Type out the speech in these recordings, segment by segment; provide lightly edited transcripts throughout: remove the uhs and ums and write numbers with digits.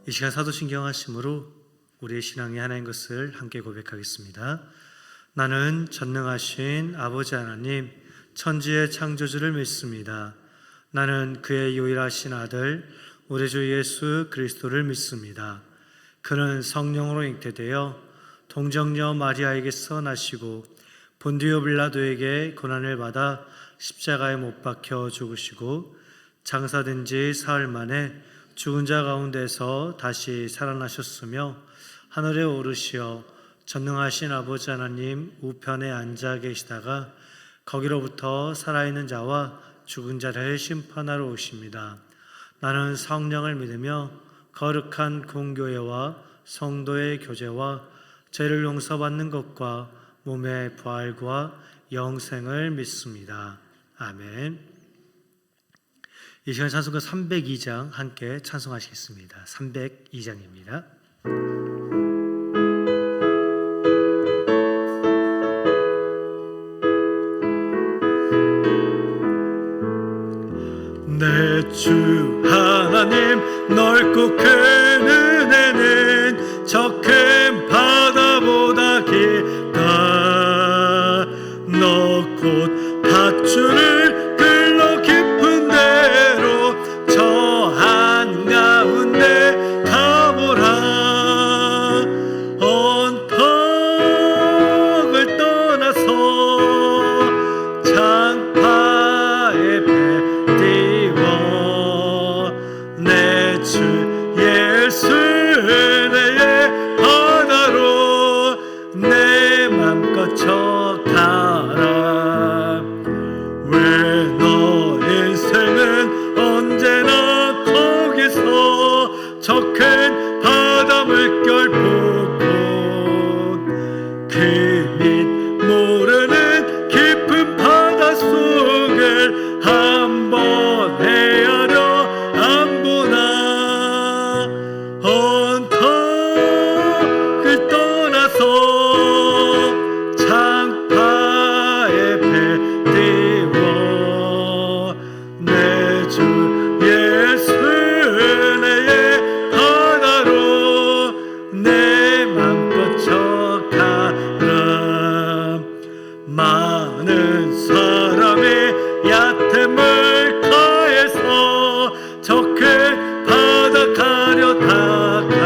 이 시간 사도신경 하심으로 우리의 신앙이 하나인 것을 함께 고백하겠습니다. 나는 전능하신 아버지 하나님, 천지의 창조주를 믿습니다. 나는 그의 유일하신 아들 우리 주 예수 그리스도를 믿습니다. 그는 성령으로 잉태되어 동정녀 마리아에게서 나시고 본디오 빌라도에게 고난을 받아 십자가에 못 박혀 죽으시고 장사된 지 사흘 만에 죽은 자 가운데서 다시 살아나셨으며 하늘에 오르시어 전능하신 아버지 하나님 우편에 앉아 계시다가 거기로부터 살아있는 자와 죽은 자를 심판하러 오십니다. 나는 성령을 믿으며 거룩한 공교회와 성도의 교제와 죄를 용서받는 것과 몸의 부활과 영생을 믿습니다. 아멘. 이 시간 찬송가 302장 함께 찬송하시겠습니다. 302장입니다. 내 주 하나님 넓고 큰 은혜는 저 큰 바다보다 깊다. 너 곧 밧줄을 끌러 깊은 데로 저 한가운데 가보라. 언덕을 떠나서 장파의 배 띄워 내 주 예수 은혜의 바다로 내 맘껏 져가라. 왜 너 인생은 언제나 거기서 저 큰 바다 물결 보고 그 밑 모르는 깊은 바다 속을 한번 헤아려 안 보나. 언덕을 떠나서 장파의 배 띄워 내 주 예수 은혜의 바다로 내 맘껏 져가라. 많은 사람이 얕은 물가에서 저 큰 바다 가려다가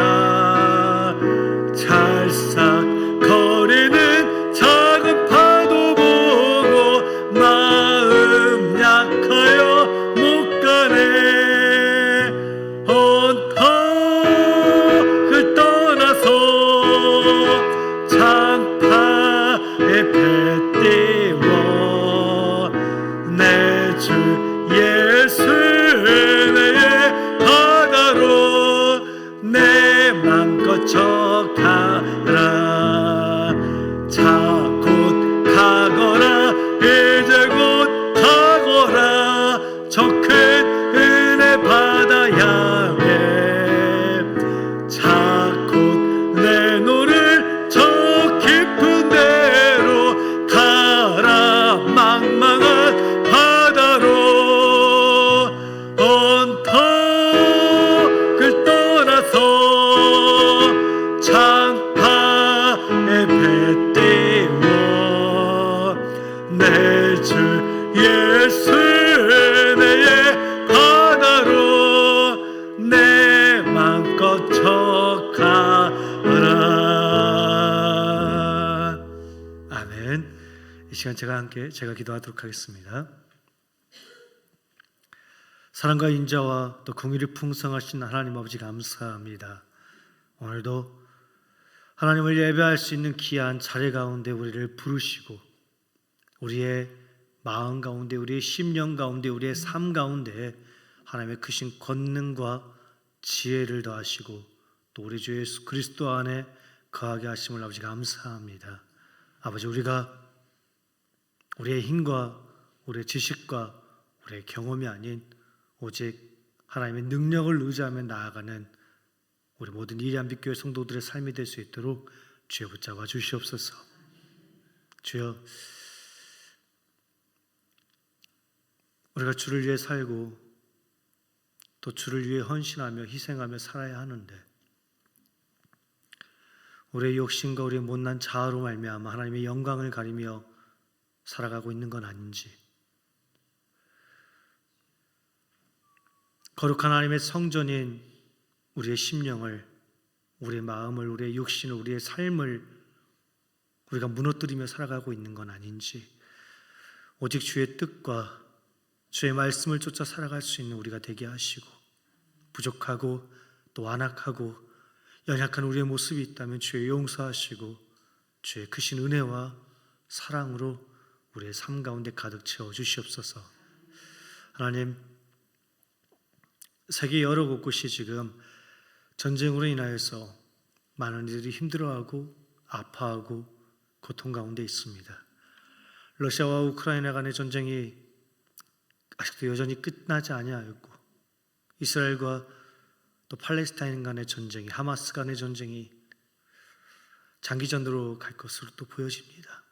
찰싹거리는 작은 파도 보고 마음 약하여 못 가네. 언덕을 떠나서 장파의 배 띄워 내 주 예수 은혜의 바다로 내 맘껏 져가라. 자 곧 가거라. 이제 곧 가거라. 저 큰 은혜 바다 향해 자 곧 내 노를 저 깊은 데로 가라. 망망한 바다로 언덕을 떠나서 장파의 배 띄워 내 주 예수 은혜의 바다로 내 맘껏 져가라. 아멘. 이 시간 제가 기도하도록 하겠습니다. 사랑과 인자와 또 긍휼이 풍성하신 하나님 아버지 감사합니다. 오늘도 하나님을 예배할 수 있는 귀한 자리 가운데 우리를 부르시고 우리의 마음 가운데 우리의 심령 가운데 우리의 삶 가운데 하나님의 크신 권능과 지혜를 더하시고 또 우리 주 예수 그리스도 안에 거하게 하심을 아버지 감사합니다. 아버지 우리가 우리의 힘과 우리의 지식과 우리의 경험이 아닌 오직 하나님의 능력을 의지하며 나아가는 우리 모든 이리한빛교회 성도들의 삶이 될 수 있도록 주여 붙잡아 주시옵소서. 주여 우리가 주를 위해 살고 또 주를 위해 헌신하며 희생하며 살아야 하는데 우리의 욕심과 우리의 못난 자아로 말미암아 하나님의 영광을 가리며 살아가고 있는 건 아닌지, 거룩한 하나님의 성전인 우리의 심령을, 우리의 마음을, 우리의 육신을, 우리의 삶을 우리가 무너뜨리며 살아가고 있는 건 아닌지, 오직 주의 뜻과 주의 말씀을 쫓아 살아갈 수 있는 우리가 되게 하시고, 부족하고 또 완악하고 연약한 우리의 모습이 있다면 주의 용서하시고 주의 크신 은혜와 사랑으로 우리의 삶 가운데 가득 채워 주시옵소서. 하나님, 세계 여러 곳곳이 지금 전쟁으로 인하여서 많은 이들이 힘들어하고 아파하고 고통 가운데 있습니다. 러시아와 우크라이나 간의 전쟁이 아직도 여전히 끝나지 아니하였고, 이스라엘과 또 팔레스타인 간의 전쟁이, 하마스 간의 전쟁이 장기전으로 갈 것으로 또 보여집니다.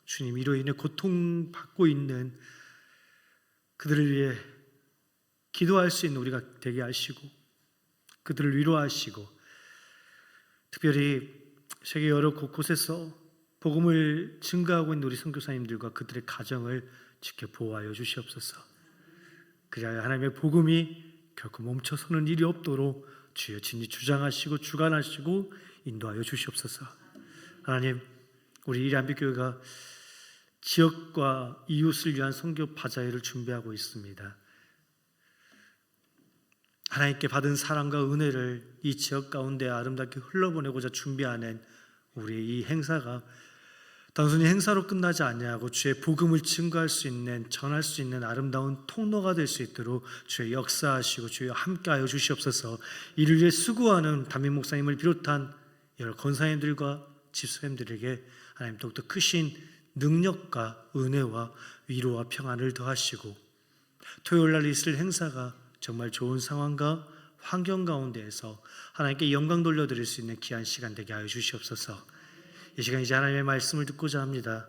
주님, 이로 인해 고통받고 있는 그들을 위해 기도할 수 있는 우리가 되게 하시고, 그들을 위로하시고, 특별히 세계 여러 곳곳에서 복음을 증거하고 있는 우리 선교사님들과 그들의 가정을 지켜 보호하여 주시옵소서. 그래야 하나님의 복음이 결코 멈춰서는 일이 없도록 주여 친히 주장하시고 주관하시고 인도하여 주시옵소서. 하나님, 우리 이란빛교회가 지역과 이웃을 위한 선교 바자회를 준비하고 있습니다. 하나님께 받은 사랑과 은혜를 이 지역 가운데 아름답게 흘러보내고자 준비하는 우리의 이 행사가 단순히 행사로 끝나지 아니하고 주의 복음을 증거할 수 있는, 전할 수 있는 아름다운 통로가 될 수 있도록 주의 역사하시고 주여 함께하여 주시옵소서. 이를 위해 수고하는 담임 목사님을 비롯한 여러 권사님들과 집사님들에게 하나님 더욱더 크신 능력과 은혜와 위로와 평안을 더하시고, 토요일 날 있을 행사가 정말 좋은 상황과 환경 가운데에서 하나님께 영광 돌려드릴 수 있는 귀한 시간 되게 하여 주시옵소서. 이 시간 이제 하나님의 말씀을 듣고자 합니다.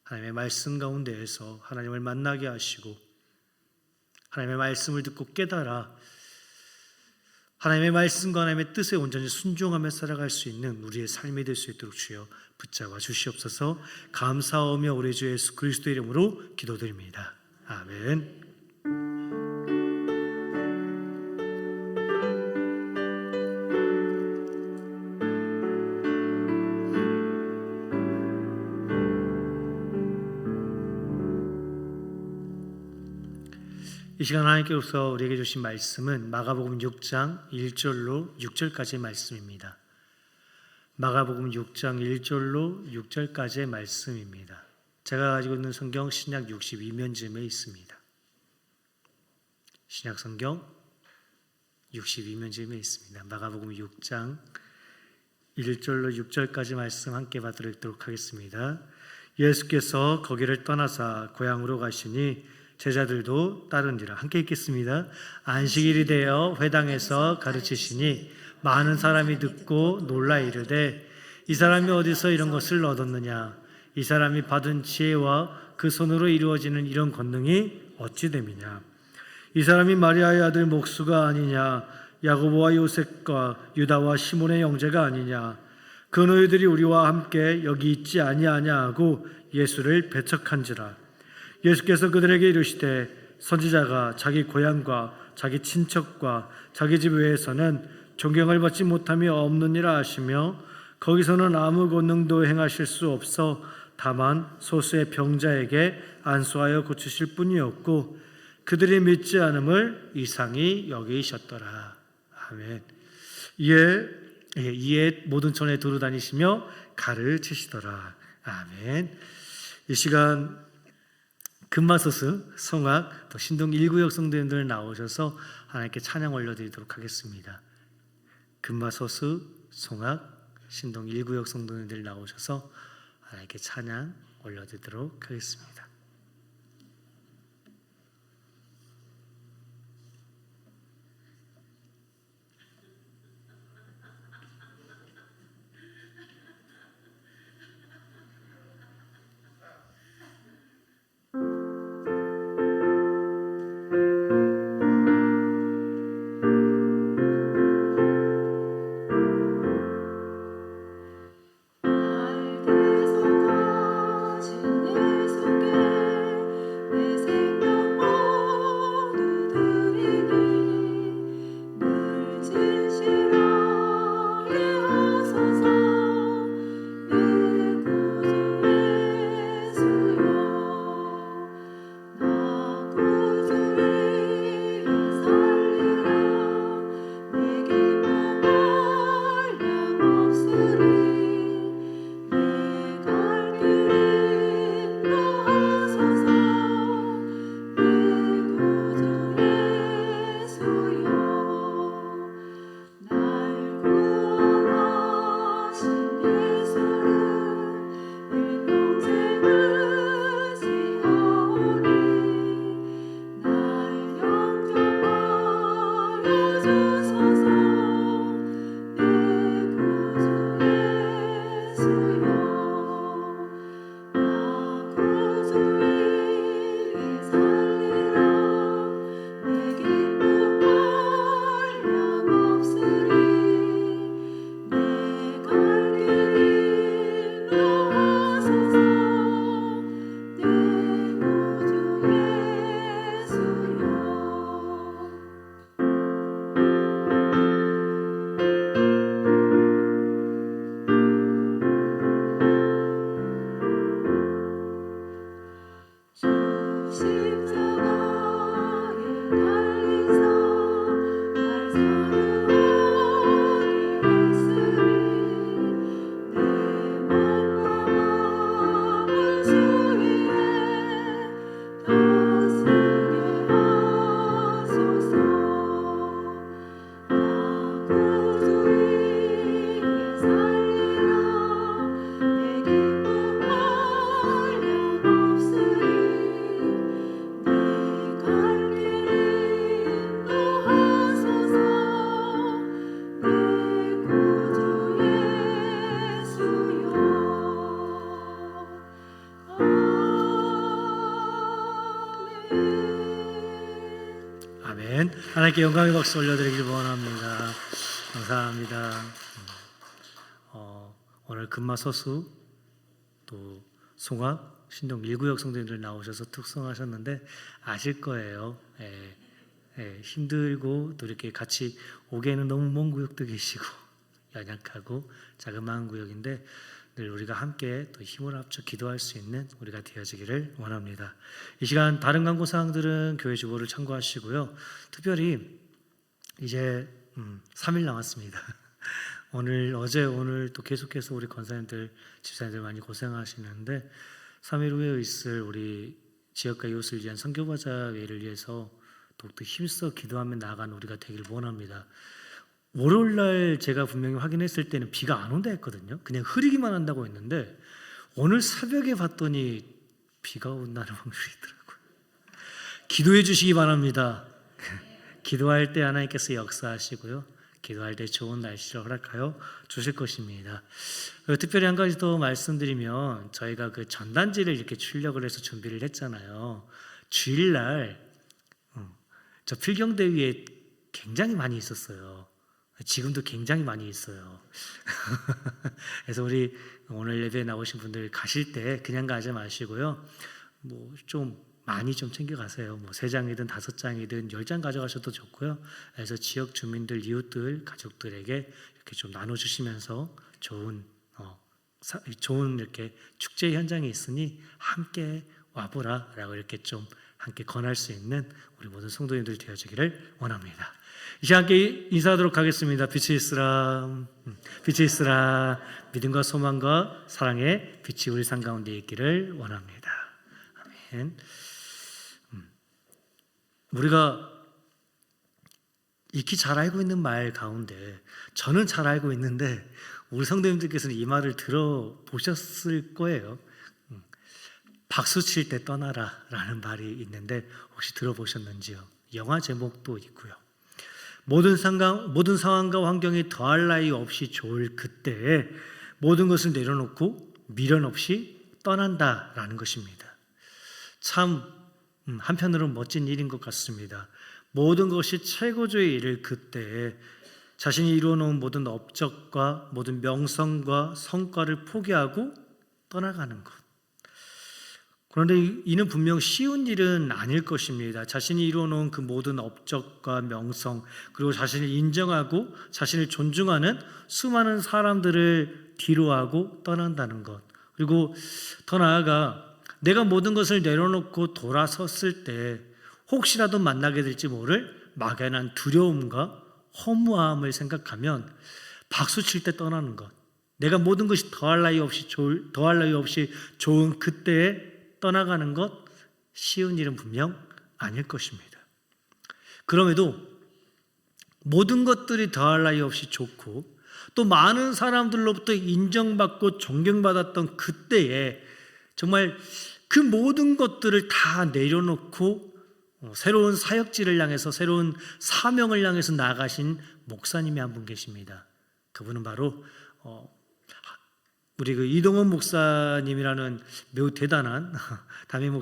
하나님의 말씀 가운데에서 하나님을 만나게 하시고, 하나님의 말씀을 듣고 깨달아 하나님의 말씀과 하나님의 뜻에 온전히 순종하며 살아갈 수 있는 우리의 삶이 될 수 있도록 주여 붙잡아 주시옵소서. 감사하며 우리 주 예수 그리스도의 이름으로 기도드립니다. 아멘. 이 시간 하나님께서 우리에게 주신 말씀은 마가복음 6장 1절로 6절까지의 말씀입니다. 마가복음 6장 1절로 6절까지의 말씀입니다. 제가 가지고 있는 성경 신약 62면쯤에 있습니다. 신약 성경 62면쯤에 있습니다. 마가복음 6장 1절로 6절까지 말씀 함께 받도록 하겠습니다. 예수께서 거기를 떠나사 고향으로 가시니 제자들도 따르니라. 함께 읽겠습니다. 안식일이 되어 회당에서 가르치시니 많은 사람이 듣고 놀라 이르되 이 사람이 어디서 이런 것을 얻었느냐? 이 사람이 받은 지혜와 그 손으로 이루어지는 이런 권능이 어찌 됨이냐? 이 사람이 마리아의 아들 목수가 아니냐? 야고보와 요셉과 유다와 시몬의 형제가 아니냐? 그 너희들이 우리와 함께 여기 있지 아니하냐 하고 예수를 배척한지라. 예수께서 그들에게 이르시되 선지자가 자기 고향과 자기 친척과 자기 집 외에서는 존경을 받지 못하며 없느니라 하시며, 거기서는 아무 권능도 행하실 수 없어 다만 소수의 병자에게 안수하여 고치실 뿐이었고 그들이 믿지 않음을 이상히 여기셨더라. 아멘. 이에 모든 촌에 두루 다니시며 가르치시더라. 아멘. 이 시간 금마소스, 성악, 또 신동 1구역 성도님들 나오셔서 하나님께 찬양 올려드리도록 하겠습니다. 금마소스, 성악, 신동 1구역 성도님들 나오셔서 하나님께 찬양 올려드리도록 하겠습니다. 아멘. 하나님께 영광의 박수 올려드리길 원합니다. 감사합니다. 오늘 금마서수 또 송악 신동 1구역 성도님들 나오셔서 특성하셨는데 아실 거예요. 힘들고 또 이렇게 같이 오기에는 너무 먼 구역도 계시고 연약하고 자그마한 구역인데 늘 우리가 함께 또 힘을 합쳐 기도할 수 있는 우리가 되어지기를 원합니다. 이 시간 다른 광고 사항들은 교회 주보를 참고하시고요. 특별히 이제 3일 남았습니다. 오늘 또 계속해서 우리 권사님들, 집사님들 많이 고생하시는데 3일 후에 있을 우리 지역과 이웃을 위한 선교바자회를 위해서 더욱더 힘써 기도하며 나아가는 우리가 되길 원합니다. 월요일날 제가 분명히 확인했을 때는 비가 안 온다 했거든요. 그냥 흐리기만 한다고 했는데 오늘 새벽에 봤더니 비가 온다는 확률이 있더라고요. 기도해 주시기 바랍니다. 기도할 때 하나님께서 역사하시고요. 기도할 때 좋은 날씨를 허락하여 주실 것입니다. 특별히 한 가지 더 말씀드리면 저희가 그 전단지를 이렇게 출력을 해서 준비를 했잖아요. 주일날 저 필경대위에 굉장히 많이 있었어요. 지금도 굉장히 많이 있어요. 그래서 우리 오늘 예배에 나오신 분들 가실 때 그냥 가지 마시고요. 좀 많이 좀 챙겨가세요. 3장이든 5장이든 10장 가져가셔도 좋고요. 그래서 지역 주민들, 이웃들, 가족들에게 이렇게 좀 나눠주시면서 좋은 이렇게 축제 현장이 있으니 함께 와보라라고 이렇게 좀 함께 권할 수 있는 우리 모든 성도님들 되어주기를 원합니다. 이 시간 함께 인사하도록 하겠습니다. 빛이 있으라, 빛이 있으라. 믿음과 소망과 사랑의 빛이 우리 삶 가운데 있기를 원합니다. 아멘. 우리가 익히 잘 알고 있는 말 가운데 저는 잘 알고 있는데 우리 성도님들께서는 이 말을 들어보셨을 거예요. 박수 칠 때 떠나라 라는 말이 있는데 혹시 들어보셨는지요? 영화 제목도 있고요. 모든 상황과 환경이 더할 나위 없이 좋을 그때에 모든 것을 내려놓고 미련 없이 떠난다라는 것입니다. 참 한편으로는 멋진 일인 것 같습니다. 모든 것이 최고조에 이를 그때에 자신이 이루어놓은 모든 업적과 모든 명성과 성과를 포기하고 떠나가는 것. 그런데 이는 분명 쉬운 일은 아닐 것입니다. 자신이 이루어놓은 그 모든 업적과 명성, 그리고 자신을 인정하고 자신을 존중하는 수많은 사람들을 뒤로하고 떠난다는 것. 그리고 더 나아가 내가 모든 것을 내려놓고 돌아섰을 때 혹시라도 만나게 될지 모를 막연한 두려움과 허무함을 생각하면 박수 칠 때 떠나는 것, 내가 모든 것이 더할 나위 없이 좋은 그때에 떠나가는 것, 쉬운 일은 분명 아닐 것입니다. 그럼에도 모든 것들이 더할 나위 없이 좋고 또 많은 사람들로부터 인정받고 존경받았던 그때에 정말 그 모든 것들을 다 내려놓고 새로운 사역지를 향해서, 새로운 사명을 향해서 나가신 목사님이 한 분 계십니다. 그분은 바로 우리 그 이동원 목사님이라는 매우 대단한 담임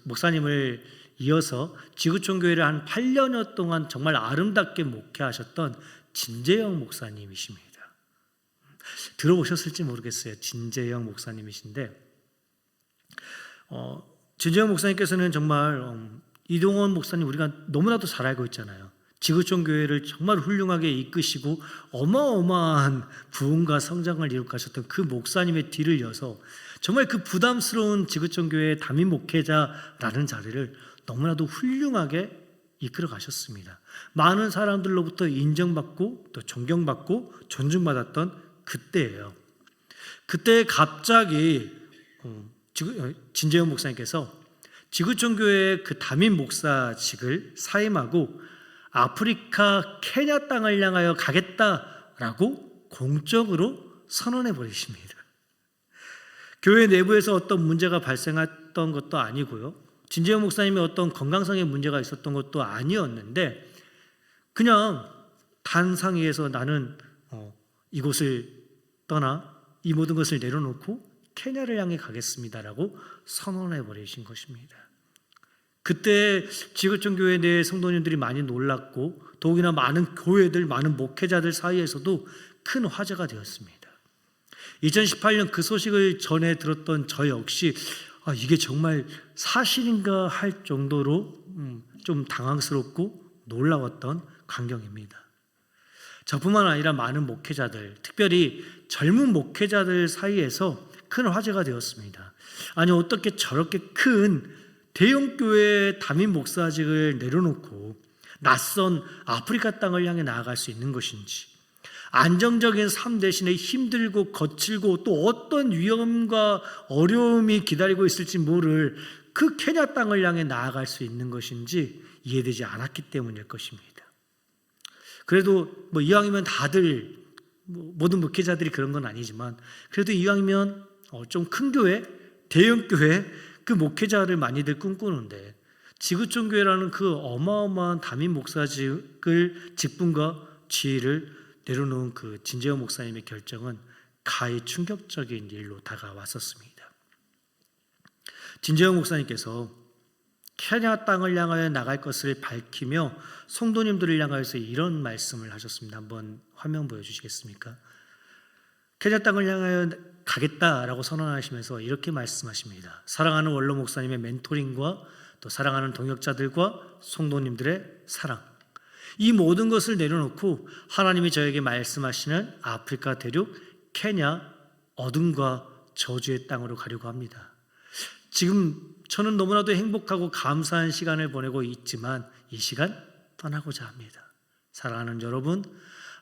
목사님을 이어서 지구촌교회를 한 8년여 동안 정말 아름답게 목회하셨던 진재영 목사님이십니다. 들어보셨을지 모르겠어요. 진재영 목사님이신데 진재영 목사님께서는 정말 이동원 목사님 우리가 너무나도 잘 알고 있잖아요. 지구촌 교회를 정말 훌륭하게 이끄시고 어마어마한 부흥과 성장을 이룩하셨던 그 목사님의 뒤를 이어서 정말 그 부담스러운 지구촌 교회의 담임 목회자라는 자리를 너무나도 훌륭하게 이끌어 가셨습니다. 많은 사람들로부터 인정받고 또 존경받고 존중받았던 그때예요. 그때 갑자기 진재영 목사님께서 지구촌 교회의 그 담임 목사직을 사임하고 아프리카 케냐 땅을 향하여 가겠다라고 공적으로 선언해 버리십니다. 교회 내부에서 어떤 문제가 발생했던 것도 아니고요. 진재영 목사님이 어떤 건강상의 문제가 있었던 것도 아니었는데 그냥 단상위에서 나는 이곳을 떠나 이 모든 것을 내려놓고 케냐를 향해 가겠습니다라고 선언해 버리신 것입니다. 그때 지구촌 교회 내 성도님들이 많이 놀랐고 더욱이나 많은 교회들, 많은 목회자들 사이에서도 큰 화제가 되었습니다. 2018년 그 소식을 전해 들었던 저 역시 이게 정말 사실인가 할 정도로 좀 당황스럽고 놀라웠던 광경입니다. 저뿐만 아니라 많은 목회자들, 특별히 젊은 목회자들 사이에서 큰 화제가 되었습니다. 아니, 어떻게 저렇게 큰 대형교회 담임 목사직을 내려놓고 낯선 아프리카 땅을 향해 나아갈 수 있는 것인지, 안정적인 삶 대신에 힘들고 거칠고 또 어떤 위험과 어려움이 기다리고 있을지 모를 그 케냐 땅을 향해 나아갈 수 있는 것인지 이해되지 않았기 때문일 것입니다. 그래도 이왕이면 다들 모든 목회자들이 그런 건 아니지만 그래도 이왕이면 좀 큰 교회, 대형 교회 그 목회자를 많이들 꿈꾸는데 지구촌 교회라는 그 어마어마한 담임 목사직을 직분과 지위를 내려놓은 그 진재영 목사님의 결정은 가히 충격적인 일로 다가왔었습니다. 진재영 목사님께서 케냐 땅을 향하여 나갈 것을 밝히며 성도님들을 향하여서 이런 말씀을 하셨습니다. 한번 화면 보여주시겠습니까? 케냐 땅을 향하여 가겠다라고 선언하시면서 이렇게 말씀하십니다. 사랑하는 원로 목사님의 멘토링과 또 사랑하는 동역자들과 성도님들의 사랑, 이 모든 것을 내려놓고 하나님이 저에게 말씀하시는 아프리카 대륙 케냐 어둠과 저주의 땅으로 가려고 합니다. 지금 저는 너무나도 행복하고 감사한 시간을 보내고 있지만 이 시간 떠나고자 합니다. 사랑하는 여러분,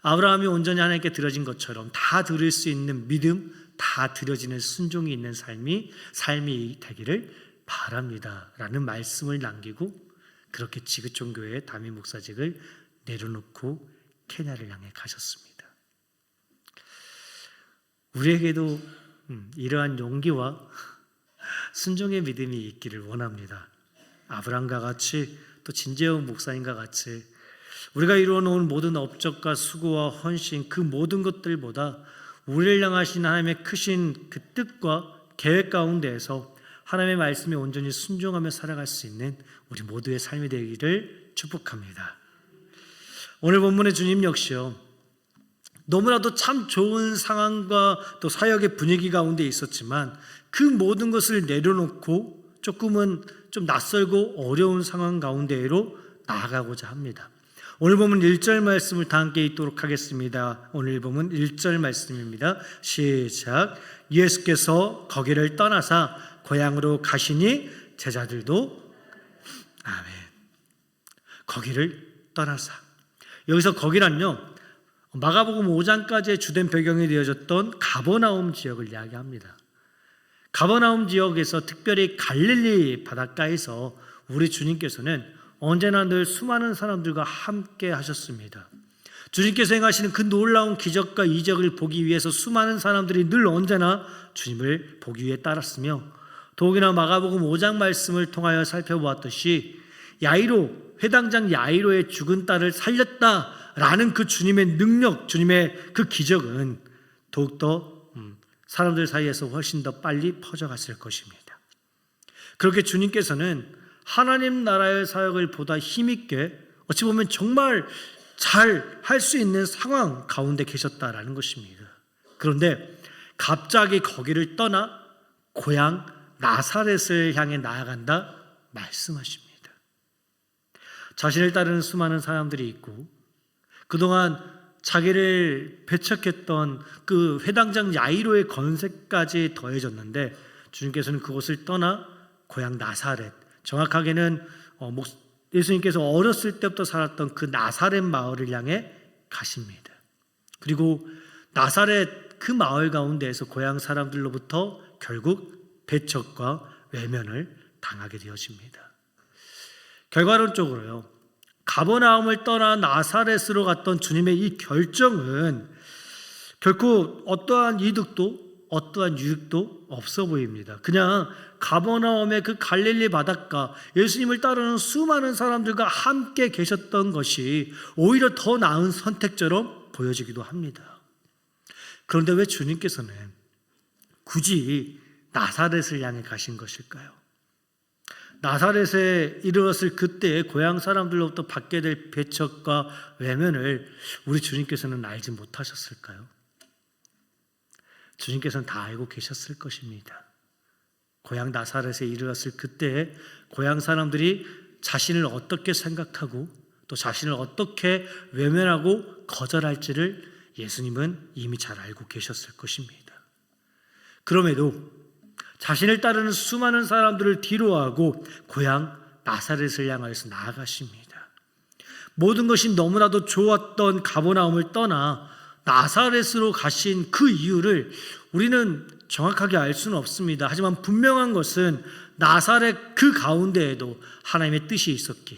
아브라함이 온전히 하나님께 드려진 것처럼 다 드릴 수 있는 믿음, 다 드려지는 순종이 있는 삶이 되기를 바랍니다 라는 말씀을 남기고 그렇게 지구촌 교회의 담임 목사직을 내려놓고 케냐를 향해 가셨습니다. 우리에게도 이러한 용기와 순종의 믿음이 있기를 원합니다. 아브라함과 같이 또 진재영 목사님과 같이 우리가 이루어놓은 모든 업적과 수고와 헌신, 그 모든 것들보다 우리를 향하신 하나님의 크신 그 뜻과 계획 가운데에서 하나님의 말씀에 온전히 순종하며 살아갈 수 있는 우리 모두의 삶이 되기를 축복합니다. 오늘 본문의 주님 역시요, 너무나도 참 좋은 상황과 또 사역의 분위기 가운데 있었지만 그 모든 것을 내려놓고 조금은 좀 낯설고 어려운 상황 가운데로 나아가고자 합니다. 오늘 보면 1절 말씀을 다 함께 읽도록 하겠습니다. 오늘 보면 1절 말씀입니다. 시작. 예수께서 거기를 떠나사 고향으로 가시니 제자들도 아멘. 거기를 떠나사. 여기서 거기란요, 마가복음 5장까지의 주된 배경이 되어졌던 가버나움 지역을 이야기합니다. 가버나움 지역에서 특별히 갈릴리 바닷가에서 우리 주님께서는 언제나 늘 수많은 사람들과 함께 하셨습니다. 주님께서 행하시는 그 놀라운 기적과 이적을 보기 위해서 수많은 사람들이 늘 언제나 주님을 보기 위해 따랐으며 더욱이나 마가복음 5장 말씀을 통하여 살펴보았듯이 야이로, 회당장 야이로의 죽은 딸을 살렸다라는 그 주님의 능력, 주님의 그 기적은 더욱더 사람들 사이에서 훨씬 더 빨리 퍼져갔을 것입니다. 그렇게 주님께서는 하나님 나라의 사역을 보다 힘있게 어찌 보면 정말 잘 할 수 있는 상황 가운데 계셨다라는 것입니다. 그런데 갑자기 거기를 떠나 고향 나사렛을 향해 나아간다 말씀하십니다. 자신을 따르는 수많은 사람들이 있고 그동안 자기를 배척했던 그 회당장 야이로의 건색까지 더해졌는데 주님께서는 그곳을 떠나 고향 나사렛, 정확하게는 예수님께서 어렸을 때부터 살았던 그 나사렛 마을을 향해 가십니다. 그리고 나사렛 그 마을 가운데에서 고향 사람들로부터 결국 배척과 외면을 당하게 되어집니다. 결과론적으로요, 가버나움을 떠나 나사렛으로 갔던 주님의 이 결정은 결코 어떠한 이득도 어떠한 유익도 없어 보입니다. 그냥 가버나움의 그 갈릴리 바닷가, 예수님을 따르는 수많은 사람들과 함께 계셨던 것이 오히려 더 나은 선택처럼 보여지기도 합니다. 그런데 왜 주님께서는 굳이 나사렛을 향해 가신 것일까요? 나사렛에 이르렀을 그때의 고향 사람들로부터 받게 될 배척과 외면을 우리 주님께서는 알지 못하셨을까요? 주님께서는 다 알고 계셨을 것입니다. 고향 나사렛에 이르렀을 그때에 고향 사람들이 자신을 어떻게 생각하고 또 자신을 어떻게 외면하고 거절할지를 예수님은 이미 잘 알고 계셨을 것입니다. 그럼에도 자신을 따르는 수많은 사람들을 뒤로하고 고향 나사렛을 향하여서 나아가십니다. 모든 것이 너무나도 좋았던 가버나움을 떠나 나사렛으로 가신 그 이유를 우리는 정확하게 알 수는 없습니다. 하지만 분명한 것은 나사렛 그 가운데에도 하나님의 뜻이 있었기에,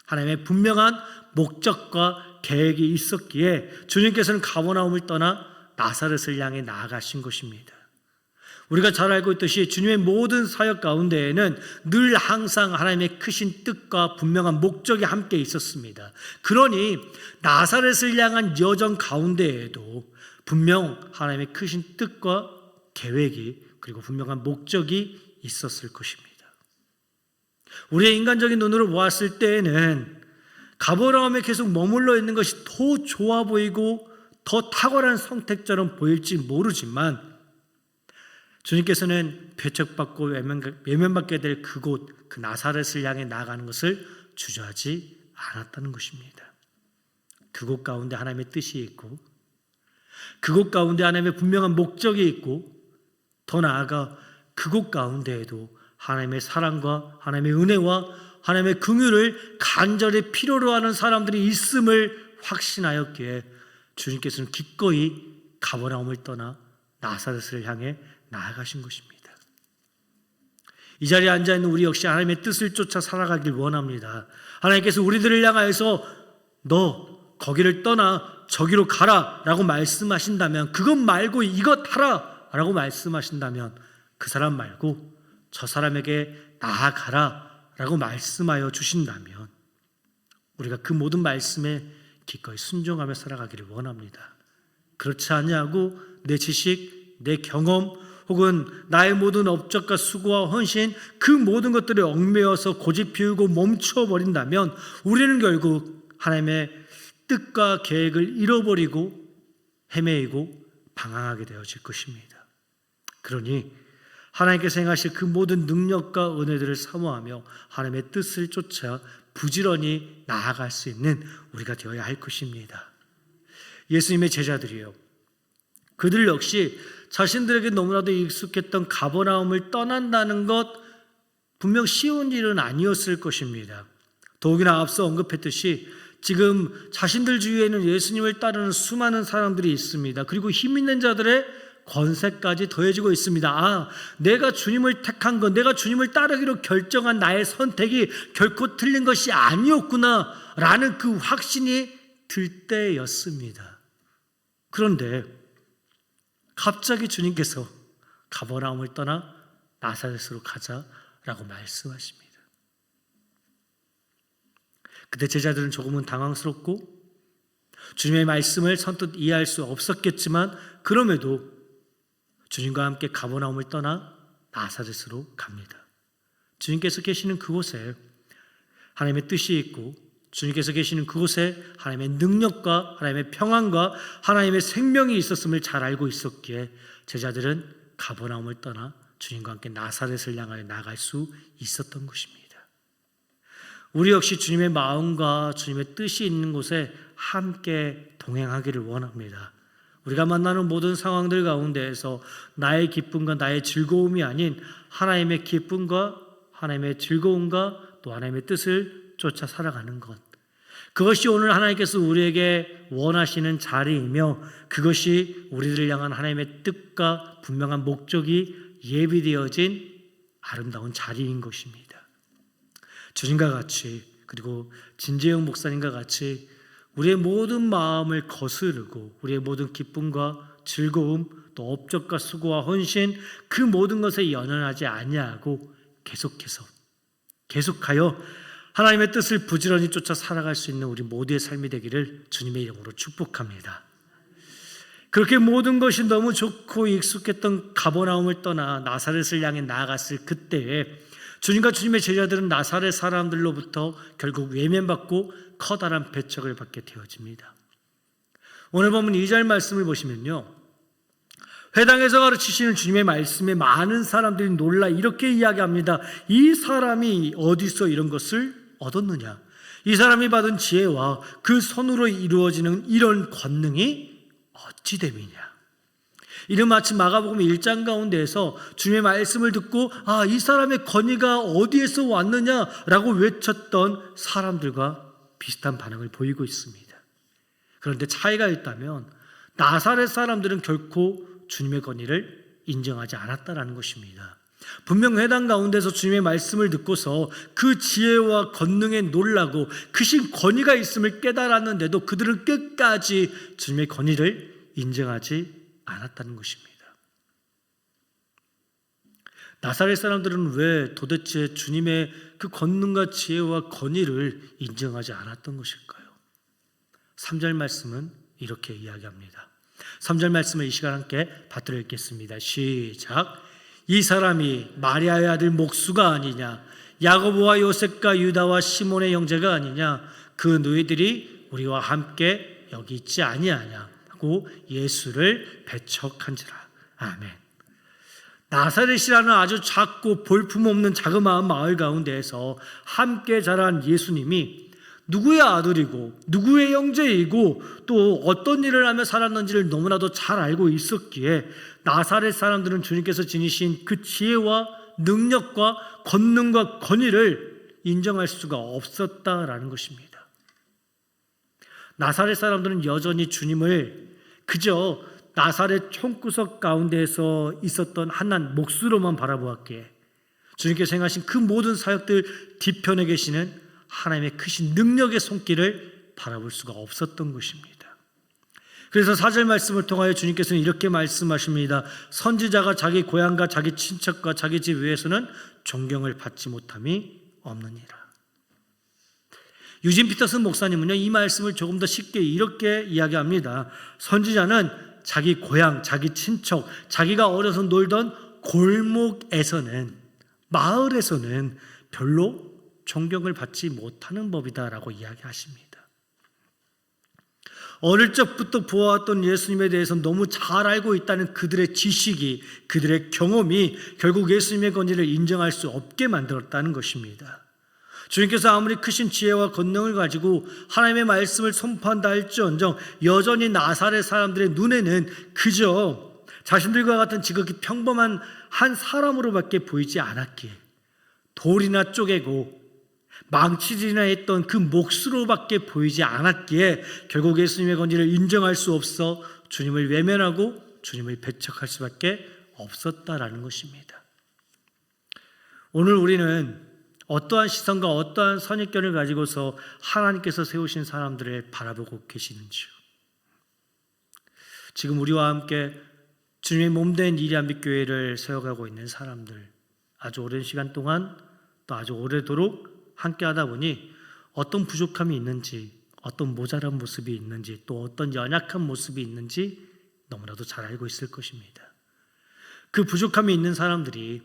하나님의 분명한 목적과 계획이 있었기에 주님께서는 가버나움을 떠나 나사렛을 향해 나아가신 것입니다. 우리가 잘 알고 있듯이 주님의 모든 사역 가운데에는 늘 항상 하나님의 크신 뜻과 분명한 목적이 함께 있었습니다. 그러니 나사렛을 향한 여정 가운데에도 분명 하나님의 크신 뜻과 계획이 그리고 분명한 목적이 있었을 것입니다. 우리의 인간적인 눈으로 보았을 때에는 가버나움에 계속 머물러 있는 것이 더 좋아 보이고 더 탁월한 선택처럼 보일지 모르지만 주님께서는 배척받고 외면받게 될 그곳, 그 나사렛을 향해 나아가는 것을 주저하지 않았다는 것입니다. 그곳 가운데 하나님의 뜻이 있고 그곳 가운데 하나님의 분명한 목적이 있고 더 나아가 그곳 가운데에도 하나님의 사랑과 하나님의 은혜와 하나님의 긍휼을 간절히 필요로 하는 사람들이 있음을 확신하였기에 주님께서는 기꺼이 가버나움을 떠나 나사렛을 향해 나아가신 것입니다. 이 자리에 앉아있는 우리 역시 하나님의 뜻을 쫓아 살아가길 원합니다. 하나님께서 우리들을 향하여서 너 거기를 떠나 저기로 가라 라고 말씀하신다면, 그것 말고 이것 하라 라고 말씀하신다면 그 사람 말고 저 사람에게 나아가라 라고 말씀하여 주신다면 우리가 그 모든 말씀에 기꺼이 순종하며 살아가기를 원합니다. 그렇지 않냐고 내 지식, 내 경험 혹은 나의 모든 업적과 수고와 헌신, 그 모든 것들에 얽매여서 고집 피우고 멈춰버린다면 우리는 결국 하나님의 뜻과 계획을 잃어버리고 헤매이고 방황하게 되어질 것입니다. 그러니 하나님께서 행하실 그 모든 능력과 은혜들을 사모하며 하나님의 뜻을 쫓아 부지런히 나아갈 수 있는 우리가 되어야 할 것입니다. 예수님의 제자들이요, 그들 역시 자신들에게 너무나도 익숙했던 가버나움을 떠난다는 것 분명 쉬운 일은 아니었을 것입니다. 더욱이나 앞서 언급했듯이 지금 자신들 주위에는 예수님을 따르는 수많은 사람들이 있습니다. 그리고 힘 있는 자들의 권세까지 더해지고 있습니다. 내가 주님을 택한 것, 내가 주님을 따르기로 결정한 나의 선택이 결코 틀린 것이 아니었구나 라는 그 확신이 들 때였습니다. 그런데 갑자기 주님께서 가버나움을 떠나 나사렛으로 가자라고 말씀하십니다. 그때 제자들은 조금은 당황스럽고 주님의 말씀을 선뜻 이해할 수 없었겠지만 그럼에도 주님과 함께 가버나움을 떠나 나사렛으로 갑니다. 주님께서 계시는 그곳에 하나님의 뜻이 있고 주님께서 계시는 그곳에 하나님의 능력과 하나님의 평안과 하나님의 생명이 있었음을 잘 알고 있었기에 제자들은 가버나움을 떠나 주님과 함께 나사렛을 향하여 나갈 수 있었던 것입니다. 우리 역시 주님의 마음과 주님의 뜻이 있는 곳에 함께 동행하기를 원합니다. 우리가 만나는 모든 상황들 가운데에서 나의 기쁨과 나의 즐거움이 아닌 하나님의 기쁨과 하나님의 즐거움과 또 하나님의 뜻을 쫓아 살아가는 것, 그것이 오늘 하나님께서 우리에게 원하시는 자리이며 그것이 우리들을 향한 하나님의 뜻과 분명한 목적이 예비되어진 아름다운 자리인 것입니다. 주님과 같이, 그리고 진재영 목사님과 같이 우리의 모든 마음을 거스르고 우리의 모든 기쁨과 즐거움 또 업적과 수고와 헌신, 그 모든 것에 연연하지 아니하고 계속하여 하나님의 뜻을 부지런히 쫓아 살아갈 수 있는 우리 모두의 삶이 되기를 주님의 이름으로 축복합니다. 그렇게 모든 것이 너무 좋고 익숙했던 가버나움을 떠나 나사렛을 향해 나아갔을 그때에 주님과 주님의 제자들은 나사렛 사람들로부터 결국 외면받고 커다란 배척을 받게 되어집니다. 오늘 보면 2절 말씀을 보시면요, 회당에서 가르치시는 주님의 말씀에 많은 사람들이 놀라 이렇게 이야기합니다. 이 사람이 어디서 이런 것을 얻었느냐? 이 사람이 받은 지혜와 그 손으로 이루어지는 이런 권능이 어찌 됨이냐? 이는 마치 마가복음 1장 가운데에서 주님의 말씀을 듣고 이 사람의 권위가 어디에서 왔느냐라고 외쳤던 사람들과 비슷한 반응을 보이고 있습니다. 그런데 차이가 있다면 나사렛 사람들은 결코 주님의 권위를 인정하지 않았다라는 것입니다. 분명 회당 가운데서 주님의 말씀을 듣고서 그 지혜와 권능에 놀라고 크신 권위가 있음을 깨달았는데도 그들은 끝까지 주님의 권위를 인정하지 않았다는 것입니다. 나사렛 사람들은 왜 도대체 주님의 그 권능과 지혜와 권위를 인정하지 않았던 것일까요? 3절 말씀은 이렇게 이야기합니다. 3절 말씀을 이 시간 함께 받들어 읽겠습니다. 시작. 이 사람이 마리아의 아들 목수가 아니냐? 야고보와 요셉과 유다와 시몬의 형제가 아니냐? 그 너희들이 우리와 함께 여기 있지 아니하냐? 하고 예수를 배척한지라. 아멘. 나사렛이라는 아주 작고 볼품없는 자그마한 마을 가운데에서 함께 자란 예수님이 누구의 아들이고 누구의 형제이고 또 어떤 일을 하며 살았는지를 너무나도 잘 알고 있었기에 나사렛 사람들은 주님께서 지니신 그 지혜와 능력과 권능과 권위를 인정할 수가 없었다라는 것입니다. 나사렛 사람들은 여전히 주님을 그저 나사렛 총구석 가운데에서 있었던 한낱 목수로만 바라보았기에 주님께서 행하신 그 모든 사역들 뒤편에 계시는 하나님의 크신 능력의 손길을 바라볼 수가 없었던 것입니다. 그래서 4절 말씀을 통하여 주님께서는 이렇게 말씀하십니다. 선지자가 자기 고향과 자기 친척과 자기 집 위에서는 존경을 받지 못함이 없느니라. 유진 피터슨 목사님은요, 이 말씀을 조금 더 쉽게 이렇게 이야기합니다. 선지자는 자기 고향, 자기 친척, 자기가 어려서 놀던 골목에서는, 마을에서는 별로 존경을 받지 못하는 법이다라고 이야기하십니다. 어릴 적부터 보아왔던 예수님에 대해서 너무 잘 알고 있다는 그들의 지식이, 그들의 경험이 결국 예수님의 권위를 인정할 수 없게 만들었다는 것입니다. 주님께서 아무리 크신 지혜와 권능을 가지고 하나님의 말씀을 선포한다 할지언정 여전히 나사렛 사람들의 눈에는 그저 자신들과 같은 지극히 평범한 한 사람으로밖에 보이지 않았기에 돌이나 쪼개고 망치질이나 했던 그 몫으로밖에 보이지 않았기에 결국 예수님의 권위를 인정할 수 없어 주님을 외면하고 주님을 배척할 수밖에 없었다라는 것입니다. 오늘 우리는 어떠한 시선과 어떠한 선입견을 가지고서 하나님께서 세우신 사람들을 바라보고 계시는지요? 지금 우리와 함께 주님의 몸된 이리한빛교회를 세워가고 있는 사람들, 아주 오랜 시간 동안 또 아주 오래도록 함께 하다 보니 어떤 부족함이 있는지, 어떤 모자란 모습이 있는지, 또 어떤 연약한 모습이 있는지 너무나도 잘 알고 있을 것입니다. 그 부족함이 있는 사람들이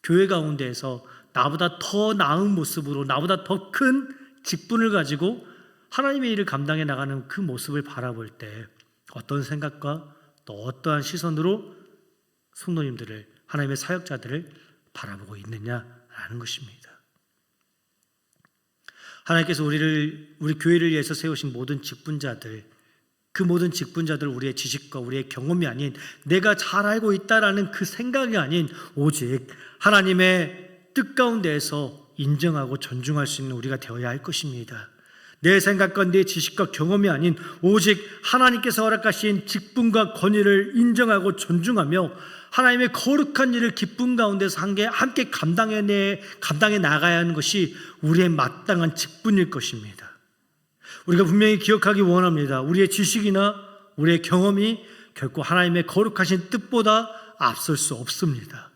교회 가운데에서 나보다 더 나은 모습으로, 나보다 더 큰 직분을 가지고 하나님의 일을 감당해 나가는 그 모습을 바라볼 때 어떤 생각과 또 어떠한 시선으로 성도님들을, 하나님의 사역자들을 바라보고 있느냐라는 것입니다. 하나님께서 우리 교회를 위해서 세우신 모든 직분자들, 그 모든 직분자들 우리의 지식과 우리의 경험이 아닌 내가 잘 알고 있다라는 그 생각이 아닌 오직 하나님의 뜻 가운데에서 인정하고 존중할 수 있는 우리가 되어야 할 것입니다. 내 생각과 내 지식과 경험이 아닌 오직 하나님께서 허락하신 직분과 권위를 인정하고 존중하며 하나님의 거룩한 일을 기쁨 가운데서 함께 감당해 나가야 하는 것이 우리의 마땅한 직분일 것입니다. 우리가 분명히 기억하기 원합니다. 우리의 지식이나 우리의 경험이 결코 하나님의 거룩하신 뜻보다 앞설 수 없습니다.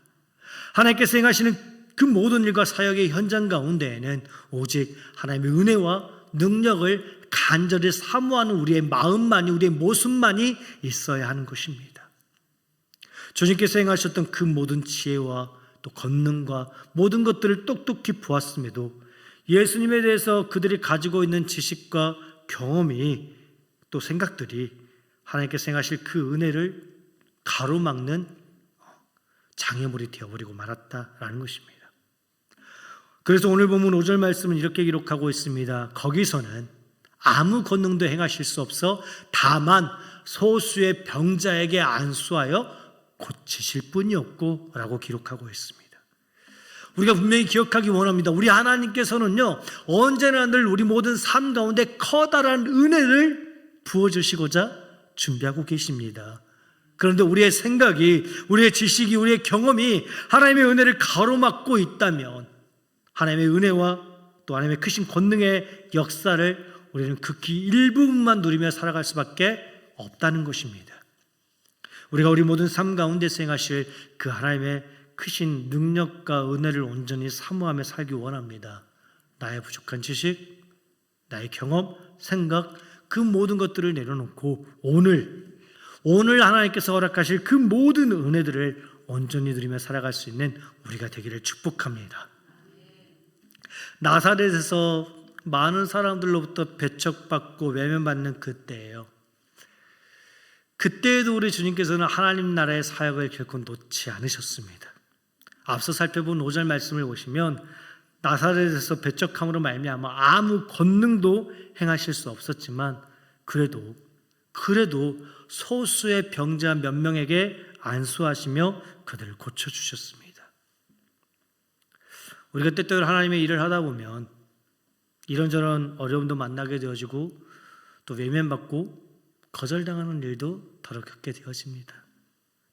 하나님께서 행하시는 그 모든 일과 사역의 현장 가운데에는 오직 하나님의 은혜와 능력을 간절히 사모하는 우리의 마음만이, 우리의 모습만이 있어야 하는 것입니다. 주님께서 행하셨던 그 모든 지혜와 또 권능과 모든 것들을 똑똑히 보았음에도 예수님에 대해서 그들이 가지고 있는 지식과 경험이 또 생각들이 하나님께서 행하실 그 은혜를 가로막는 장애물이 되어버리고 말았다라는 것입니다. 그래서 오늘 본문 5절 말씀은 이렇게 기록하고 있습니다. 거기서는 아무 권능도 행하실 수 없어 다만 소수의 병자에게 안수하여 고치실 뿐이었고 라고 기록하고 있습니다. 우리가 분명히 기억하기 원합니다. 우리 하나님께서는요, 언제나 늘 우리 모든 삶 가운데 커다란 은혜를 부어주시고자 준비하고 계십니다. 그런데 우리의 생각이, 우리의 지식이, 우리의 경험이 하나님의 은혜를 가로막고 있다면 하나님의 은혜와 또 하나님의 크신 권능의 역사를 우리는 극히 일부분만 누리며 살아갈 수밖에 없다는 것입니다. 우리가 우리 모든 삶 가운데 행하실 그 하나님의 크신 능력과 은혜를 온전히 사모하며 살기 원합니다. 나의 부족한 지식, 나의 경험, 생각, 그 모든 것들을 내려놓고 오늘 하나님께서 허락하실 그 모든 은혜들을 온전히 누리며 살아갈 수 있는 우리가 되기를 축복합니다. 나사렛에서 많은 사람들로부터 배척받고 외면받는 그때예요. 그때에도 우리 주님께서는 하나님 나라의 사역을 결코 놓지 않으셨습니다. 앞서 살펴본 5절 말씀을 보시면 나사렛에서 배척함으로 말미암아 아무 권능도 행하실 수 없었지만 그래도 소수의 병자 몇 명에게 안수하시며 그들을 고쳐주셨습니다. 우리가 때때로 하나님의 일을 하다 보면 이런저런 어려움도 만나게 되어지고 또 외면받고 거절당하는 일도 더러 겪게 되어집니다.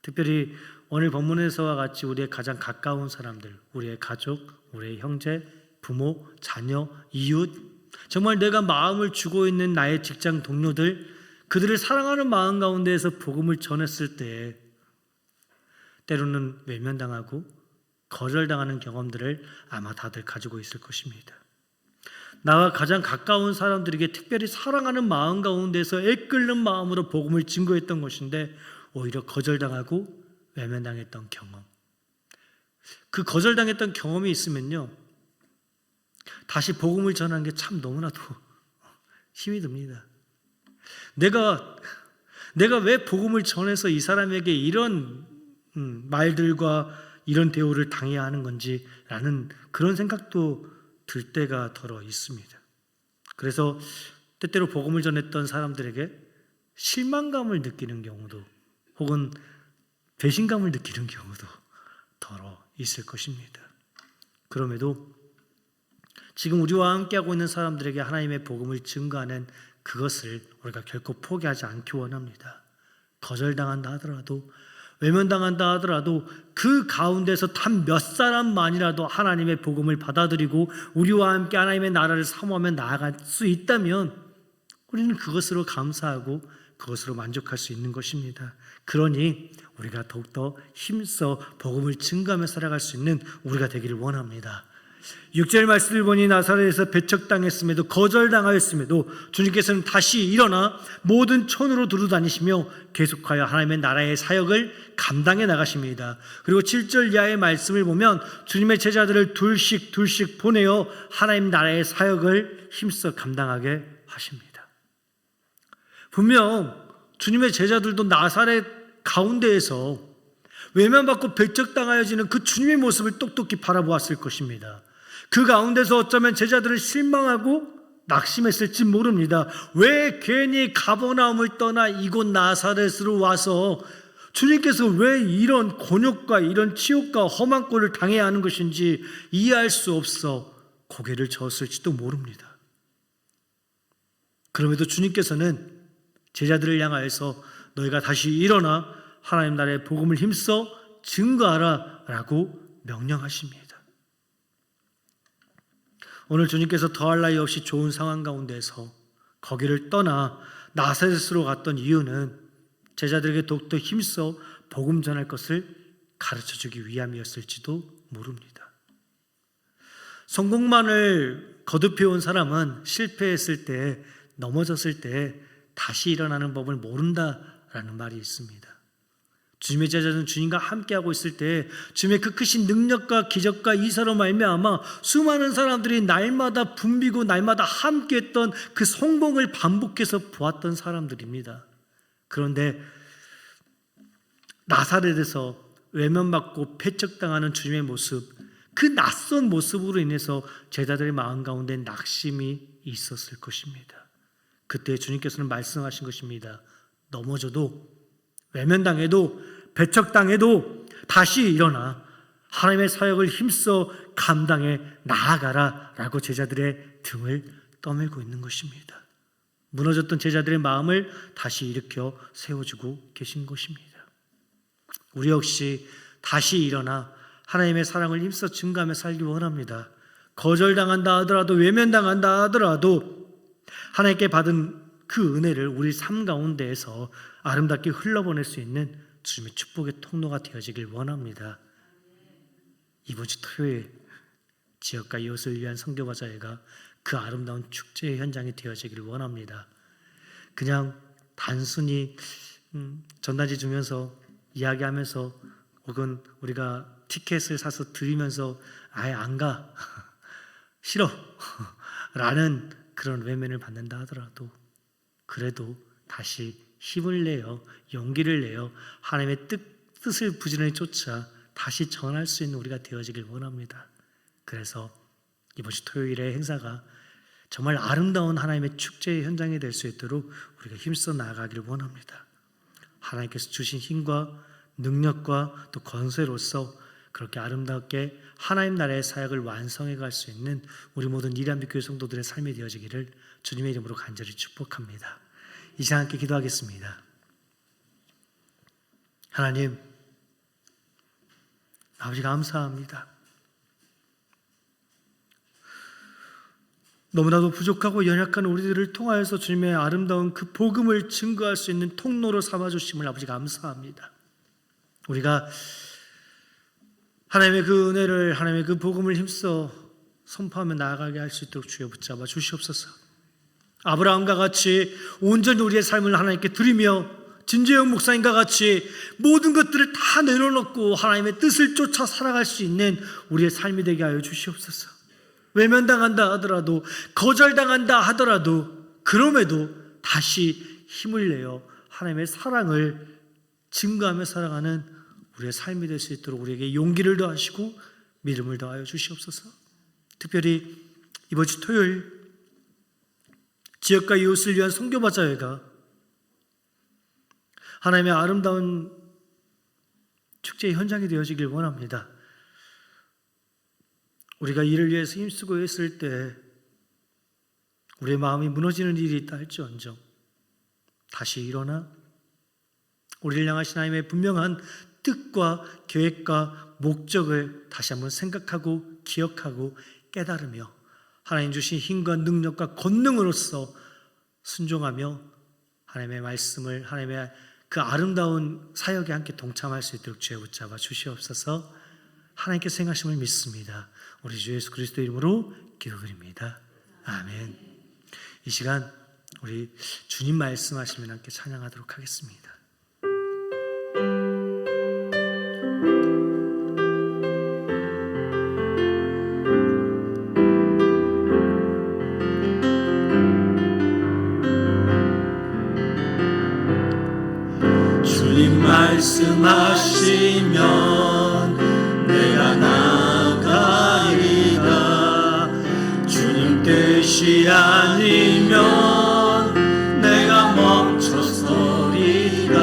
특별히 오늘 본문에서와 같이 우리의 가장 가까운 사람들, 우리의 가족, 우리의 형제, 부모, 자녀, 이웃, 정말 내가 마음을 주고 있는 나의 직장 동료들, 그들을 사랑하는 마음 가운데에서 복음을 전했을 때 때로는 외면당하고 거절당하는 경험들을 아마 다들 가지고 있을 것입니다. 나와 가장 가까운 사람들에게 특별히 사랑하는 마음 가운데서 애끓는 마음으로 복음을 증거했던 것인데 오히려 거절당하고 외면당했던 경험, 그 거절당했던 경험이 있으면요 다시 복음을 전하는 게 참 너무나도 힘이 듭니다. 내가 왜 복음을 전해서 이 사람에게 이런 말들과 이런 대우를 당해야 하는 건지라는 그런 생각도 들 때가 더러 있습니다. 그래서 때때로 복음을 전했던 사람들에게 실망감을 느끼는 경우도 혹은 배신감을 느끼는 경우도 더러 있을 것입니다. 그럼에도 지금 우리와 함께하고 있는 사람들에게 하나님의 복음을 증거하는 그것을 우리가 결코 포기하지 않기 원합니다. 거절당한다 하더라도 외면당한다 하더라도 그 가운데서 단 몇 사람만이라도 하나님의 복음을 받아들이고 우리와 함께 하나님의 나라를 사모하며 나아갈 수 있다면 우리는 그것으로 감사하고 그것으로 만족할 수 있는 것입니다. 그러니 우리가 더욱더 힘써 복음을 증거하며 살아갈 수 있는 우리가 되기를 원합니다. 6절 말씀을 보니 나사렛에서 배척당했음에도 거절당하였음에도 주님께서는 다시 일어나 모든 촌으로 두루다니시며 계속하여 하나님의 나라의 사역을 감당해 나가십니다. 그리고 7절 이하의 말씀을 보면 주님의 제자들을 둘씩 보내어 하나님 나라의 사역을 힘써 감당하게 하십니다. 분명 주님의 제자들도 나사렛 가운데에서 외면받고 배척당하여지는 그 주님의 모습을 똑똑히 바라보았을 것입니다. 그 가운데서 어쩌면 제자들을 실망하고 낙심했을지 모릅니다. 왜 괜히 가버나움을 떠나 이곳 나사렛으로 와서 주님께서 왜 이런 곤욕과 이런 치욕과 험한 꼴을 당해야 하는 것인지 이해할 수 없어 고개를 저었을지도 모릅니다. 그럼에도 주님께서는 제자들을 향하여서 너희가 다시 일어나 하나님 나라의 복음을 힘써 증거하라 라고 명령하십니다. 오늘 주님께서 더할 나위 없이 좋은 상황 가운데서 거기를 떠나 나사렛으로 갔던 이유는 제자들에게 더욱더 힘써 복음 전할 것을 가르쳐주기 위함이었을지도 모릅니다. 성공만을 거듭해온 사람은 실패했을 때, 넘어졌을 때 다시 일어나는 법을 모른다라는 말이 있습니다. 주님의 제자들은 주님과 함께하고 있을 때 주님의 그 크신 능력과 기적과 이사로 말미암아 수많은 사람들이 날마다 붐비고 날마다 함께했던 그 성공을 반복해서 보았던 사람들입니다. 그런데 나사렛에서 외면받고 배척당하는 주님의 모습, 그 낯선 모습으로 인해서 제자들의 마음 가운데 낙심이 있었을 것입니다. 그때 주님께서는 말씀하신 것입니다. 넘어져도, 외면당해도, 배척당해도 다시 일어나 하나님의 사역을 힘써 감당해 나아가라 라고 제자들의 등을 떠밀고 있는 것입니다. 무너졌던 제자들의 마음을 다시 일으켜 세워주고 계신 것입니다. 우리 역시 다시 일어나 하나님의 사랑을 힘써 증가하며 살기 원합니다. 거절당한다 하더라도, 외면당한다 하더라도 하나님께 받은 그 은혜를 우리 삶 가운데에서 아름답게 흘러보낼 수 있는 주님의 축복의 통로가 되어지길 원합니다. 이번 주 토요일 지역과 이웃을 위한 선교바자회가 그 아름다운 축제의 현장이 되어지길 원합니다. 그냥 단순히 전단지 주면서 이야기하면서 혹은 우리가 티켓을 사서 드리면서 아예 안 가, 싫어 라는 그런 외면을 받는다 하더라도 그래도 다시 힘을 내어 용기를 내어 하나님의 뜻을 부지런히 쫓아 다시 전할 수 있는 우리가 되어지길 원합니다. 그래서 이번 주 토요일의 행사가 정말 아름다운 하나님의 축제의 현장이 될 수 있도록 우리가 힘써 나아가기를 원합니다. 하나님께서 주신 힘과 능력과 또 권세로서 그렇게 아름답게 하나님 나라의 사역을 완성해 갈 수 있는 우리 모든 이란빛교회 성도들의 삶이 되어지기를 주님의 이름으로 간절히 축복합니다. 이 시간 함께 기도하겠습니다. 하나님, 아버지 감사합니다. 너무나도 부족하고 연약한 우리들을 통하여서 주님의 아름다운 그 복음을 증거할 수 있는 통로로 삼아주심을 아버지 감사합니다. 우리가 하나님의 그 은혜를, 하나님의 그 복음을 힘써 선포하며 나아가게 할 수 있도록 주여 붙잡아 주시옵소서. 아브라함과 같이 온전히 우리의 삶을 하나님께 드리며 진재영 목사님과 같이 모든 것들을 다 내려놓고 하나님의 뜻을 쫓아 살아갈 수 있는 우리의 삶이 되게 하여 주시옵소서. 외면당한다 하더라도, 거절당한다 하더라도 그럼에도 다시 힘을 내어 하나님의 사랑을 증거하며 살아가는 우리의 삶이 될 수 있도록 우리에게 용기를 더하시고 믿음을 더하여 주시옵소서. 특별히 이번 주 토요일 지역과 이웃을 위한 선교바자회가 하나님의 아름다운 축제의 현장이 되어지길 원합니다. 우리가 이를 위해서 힘쓰고 있을 때 우리의 마음이 무너지는 일이 있다 할지언정 다시 일어나 우리를 향하신 하나님의 분명한 뜻과 계획과 목적을 다시 한번 생각하고 기억하고 깨달으며 하나님 주신 힘과 능력과 권능으로서 순종하며 하나님의 말씀을, 하나님의 그 아름다운 사역에 함께 동참할 수 있도록 주여 붙잡아 주시옵소서. 하나님께서 행하심을 믿습니다. 우리 주 예수 그리스도 이름으로 기도드립니다. 아멘. 이 시간 우리 주님 말씀하시면 함께 찬양하도록 하겠습니다. 주님 말씀하시면 내가 나가리라. 주님 뜻이 아니면 내가 멈춰서리라.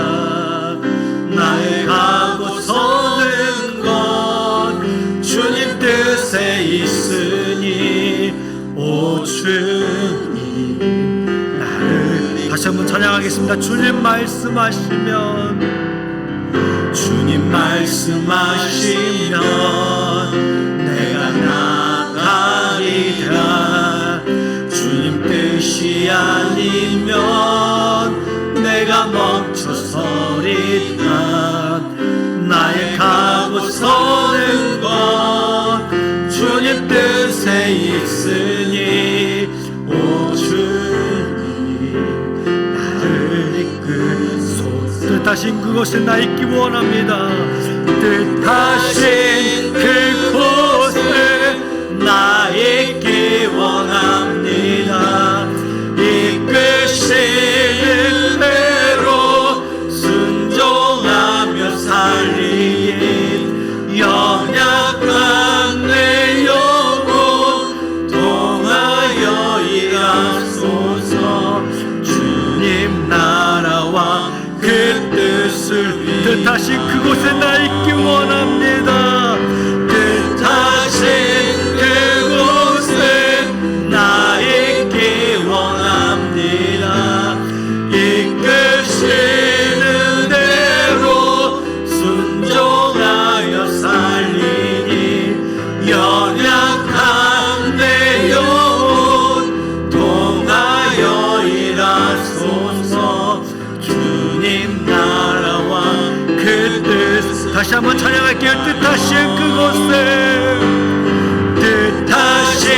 나의 가고 서는 건 주님 뜻에 있으니 오 주님 나를. 다시 한번 찬양하겠습니다. 주님 말씀하시면, 주님 말씀하시면 내가 나가리라. 주님 뜻이 아니면 내가 멈춰서리라. 나의 가고 서는 건 주님 뜻에 있으니 오 주님 나를 이끌소서. 다시 뜻하신 그곳에 나 있기 원합니다. 뜻하신 그곳에 나 있기 원합니다. 이끄시는 대로 순종하며 살리니 연약한 내 영혼 통하여 일하소서. 주님 나라와 그 뜻을 위하여 뜻하신 그곳에 나 있기 원합니다. 뜻하신 그곳에 나 있기 원합니다. 이끄시는 대로 순종하여 살리니 연약한 내 영혼 통하여 일하소서. 주님 나라와 그 뜻 다시 한번 찬양할게요. 뜻하신 그곳에, 뜻하신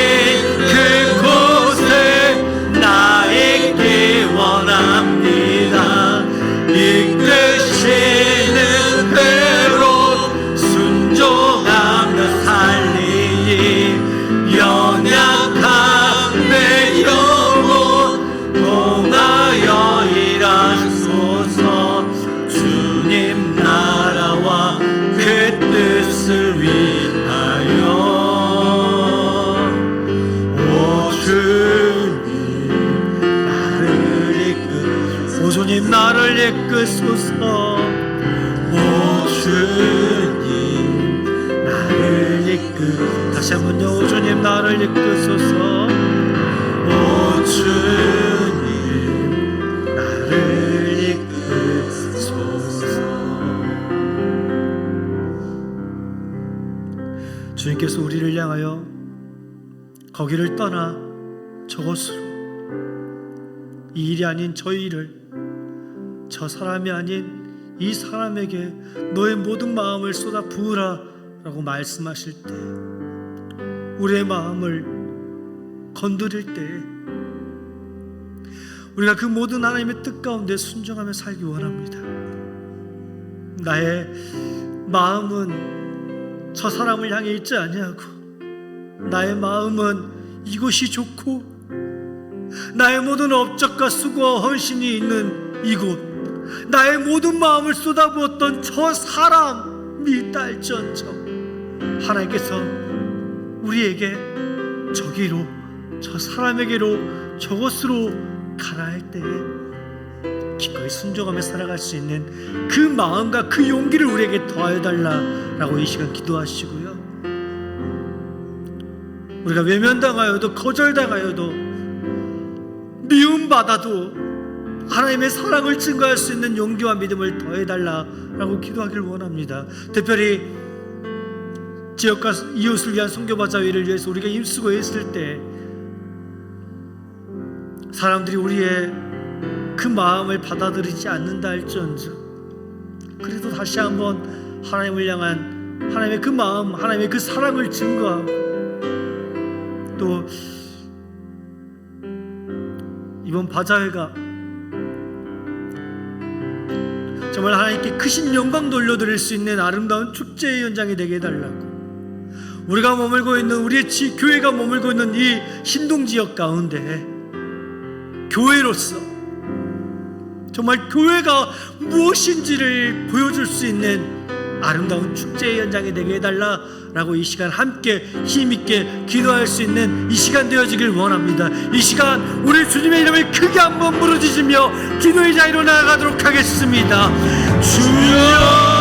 그곳에 나 있기 원합니다. 이끄시는 대로 순종하며 살리니 연약한 내 영혼 통하여 일하소서. 주님 나라와 그 뜻을 위하여. 오 주님 나를 이끄소서. 오 주님 나를 이끄소서. 오 주님 나를 이끄소서. 다시 한번요. 오 주님 나를 이끄소서. 오 주님 나를 이끄소서. 주님께서 우리를 향하여 거기를 떠나 저곳으로, 이 일이 아닌 저 일을, 저 사람이 아닌 이 사람에게 너의 모든 마음을 쏟아 부으라 라고 말씀하실 때, 우리의 마음을 건드릴 때 우리가 그 모든 하나님의 뜻 가운데 순종하며 살기 원합니다. 나의 마음은 저 사람을 향해 있지 아니하고, 나의 마음은 이곳이 좋고, 나의 모든 업적과 수고와 헌신이 있는 이곳, 나의 모든 마음을 쏟아부었던 저 사람이 있다 할지언정, 하나님께서 우리에게 저기로, 저 사람에게로, 저곳으로 가라 할 때 기꺼이 순종하며 살아갈 수 있는 그 마음과 그 용기를 우리에게 더해달라라고 이 시간 기도하시고요. 우리가 외면당하여도, 거절당하여도, 미움받아도 하나님의 사랑을 증거할 수 있는 용기와 믿음을 더해달라라고 기도하길 원합니다. 특별히 지역과 이웃을 위한 선교바 자회를 위해서 우리가 힘쓰고 있을 때 사람들이 우리의 그 마음을 받아들이지 않는다 할지언정, 그래도 다시 한번 하나님을 향한 하나님의 그 마음, 하나님의 그 사랑을 증거하고, 또 이번 바자회가 정말 하나님께 크신 영광 돌려드릴 수 있는 아름다운 축제의 현장이 되게 해달라고, 우리가 머물고 있는, 우리의 교회가 머물고 있는 이 신동지역 가운데 교회로서 정말 교회가 무엇인지를 보여줄 수 있는 아름다운 축제의 현장이 되게 해달라라고 이 시간 함께 힘있게 기도할 수 있는 이 시간 되어지길 원합니다. 이 시간 우리 주님의 이름을 크게 한번 부르짖으며 기도의 자리로 나아가도록 하겠습니다. 주여